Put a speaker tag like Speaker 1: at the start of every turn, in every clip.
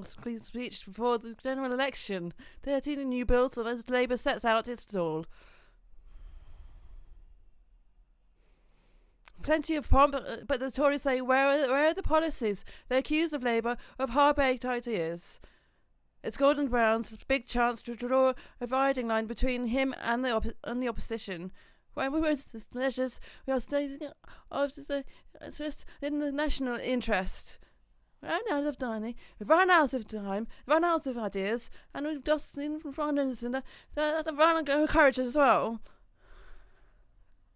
Speaker 1: speech before the general election. 13 new bills as Labour sets out its stall. Plenty of pomp, but the Tories say, where are the policies? They accuse of Labour of hard-baked ideas. It's Gordon Brown's big chance to draw a dividing line between him and the opposition. When we were measures, we are stating of the interest in the national interest. Run out of time, run out of time, run out of ideas, and we've just seen run of courage as well.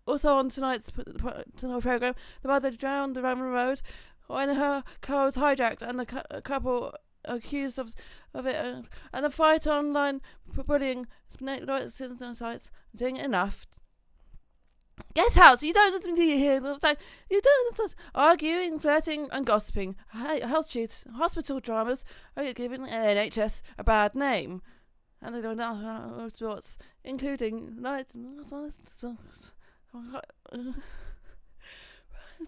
Speaker 1: Also on tonight's programme, the mother drowned around the road when her car was hijacked and the couple accused of it, and the fight online bullying sites doing enough. Get out! You don't listen to hear. You don't arguing, flirting, and gossiping. Health cheats, hospital dramas are giving the NHS a bad name, and they don't know sports, including night.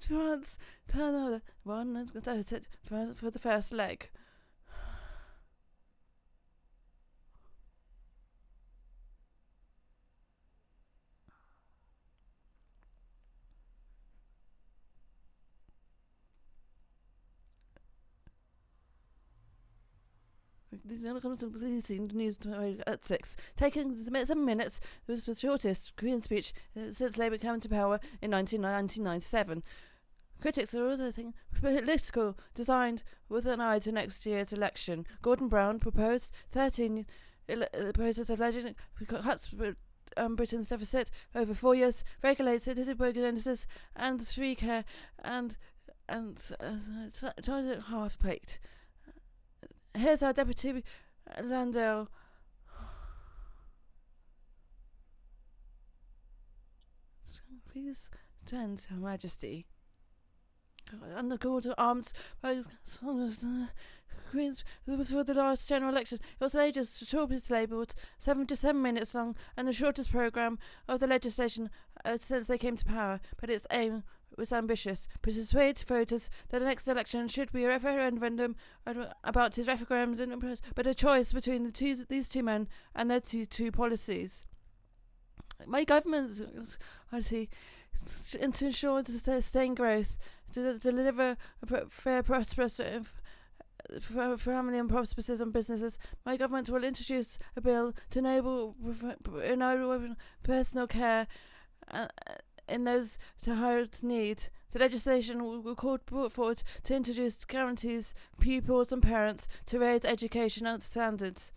Speaker 1: Trans turnover one deficit for the first leg. News at 6. Taking 7 minutes, it was the shortest Korean speech since Labour came to power in 1997. Critics are also thinking political, designed with an eye to next year's election. Gordon Brown proposed 13 proposals of legislation cuts Britain's deficit over 4 years, regulates citizen bonuses and free care, and charges it half-baked. Here's our Deputy Landale. Please turn to Her Majesty. Under call to arms by Queen's before the last general election. It was the latest shortest Labour, 7 minutes long, and the shortest programme of the legislation since they came to power. But its aim was ambitious: persuade voters that the next election should be a referendum about his referendum, but a choice between these two men and their two policies. My government, I see, to ensure sustained growth, to deliver a fair, prosperous family and prosperous on businesses, my government will introduce a bill to enable personal care in those to highest need. The legislation will be brought forward to introduce guarantees pupils and parents to raise educational standards.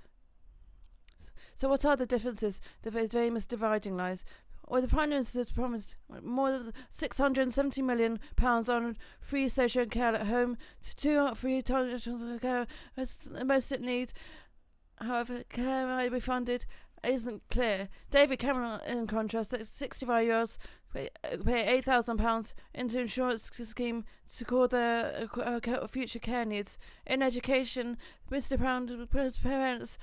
Speaker 1: So what are the differences, the famous dividing lines? Well, the Prime Minister's promised more than £670 million on free social care at home, to free care most in need. However, care might be funded isn't clear. David Cameron, in contrast, 65-year-olds pay £8,000 into insurance scheme to cover their future care needs. In education, Mr. Brown parents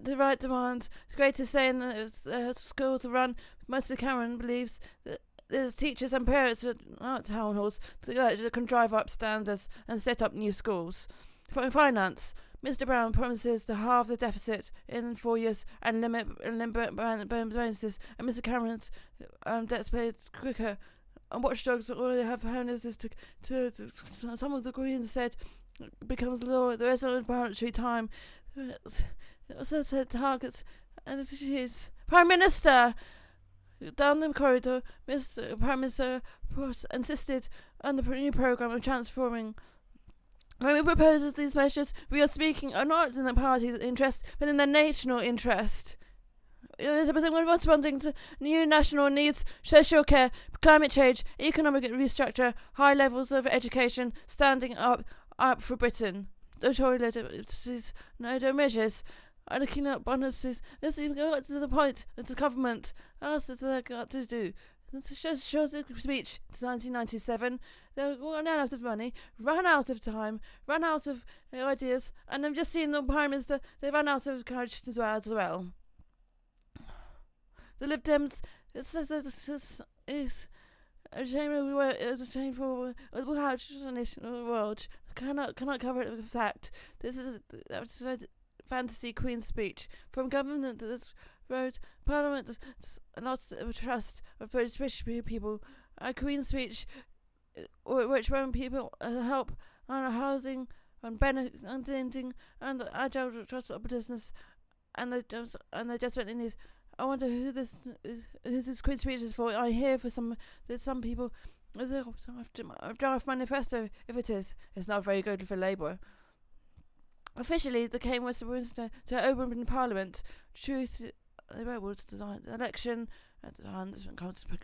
Speaker 1: the right demand, it's great to say in the schools to run. Mr. Cameron believes that there's teachers and parents at town halls that can drive up standards and set up new schools. For finance, Mr. Brown promises to halve the deficit in 4 years and limit bonuses, and Mr. Cameron's debts paid quicker. And watchdogs already have harnesses to some of the Greens said becomes law. The rest of the parliamentary time. It also said targets and issues. Prime Minister! Down the corridor, Mr. Prime Minister insisted on the new programme of transforming. When we propose these measures, we are speaking not in the party's interest, but in the national interest. We're responding to new national needs, social care, climate change, economic restructure, high levels of education, standing up for Britain. The toilet, no measures. Looking at bonuses. Let's even go to the point. It's the government asked us what they got to do. It's a short speech. It's 1997. They run out of money, run out of time, run out of ideas, and I've just seen the Prime Minister. They run out of courage to do as well. The Lib Dems a shameful world cannot cover the fact. This is a fantasy queen speech from government that wrote Parliament lost trust of British people. A queen speech which when people help on housing, on benefiting, and agile trust of business, and they desperately need. I wonder who this queen speech is for. I hear for some people. A draft manifesto. If it is, it's not very good for Labour. Officially, the came Westminster to open Parliament. Truth, the election.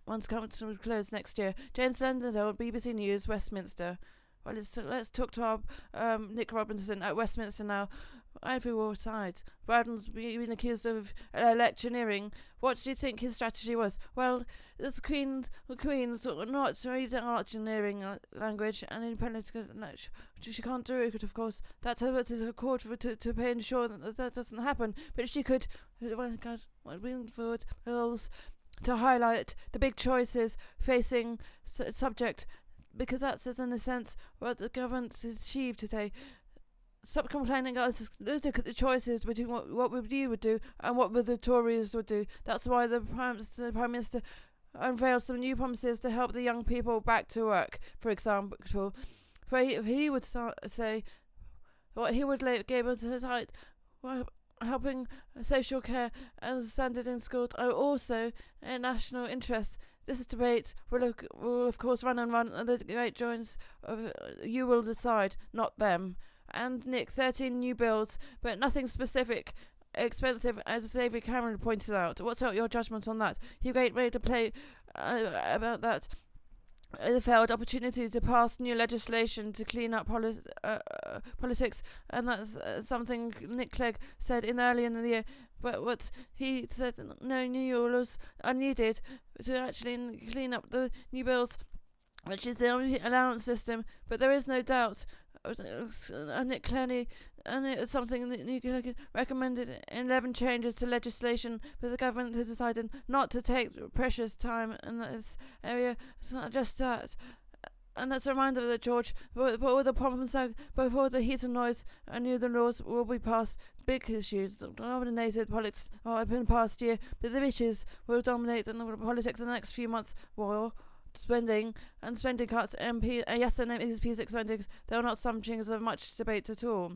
Speaker 1: Once comes to close next year. James London, BBC News, Westminster. Well, let's talk to our Nick Robinson at Westminster now. Every war sides. Bradden's been accused of electioneering. What do you think his strategy was? Well, the Queen sort of not reading electioneering language and independent. She can't do it, of course. That's her court to pay ensure that doesn't happen. But she could, bring forward bills to highlight the big choices facing subject, because that's, in a sense, what the government has achieved today. Stop complaining, guys. Look at the choices between what you would do and what the Tories would do. That's why the Prime Minister unveiled some new promises to help the young people back to work, for example. For he would say what he would be able to cite, helping social care and standard in schools are also a national interest. This debate will of course run and the great joints of you will decide, not them. And Nick, 13 new bills, but nothing specific, expensive, as David Cameron pointed out. What's your judgment on that? You great way to play about that. The failed opportunity to pass new legislation to clean up politics, and that's something Nick Clegg said early in the year. But what he said, no new laws are needed to actually clean up the new bills, which is the only allowance system. But there is no doubt. And it clearly, and it's something that you recommended 11 changes to legislation, but the government has decided not to take precious time in this area. It's not just that. And that's a reminder that, George, but all the problems before the heat and noise, I knew the laws will be passed. Big issues dominated politics in the past year, but the issues will dominate in politics in the next few months. War, spending cuts, yes, and MPs expending, there are not some things of much debate at all.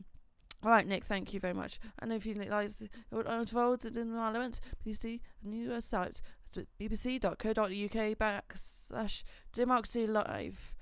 Speaker 1: Alright, Nick, thank you very much. And if you like what unfolded in Parliament, please see the new website, bbc.co.uk/democracy live.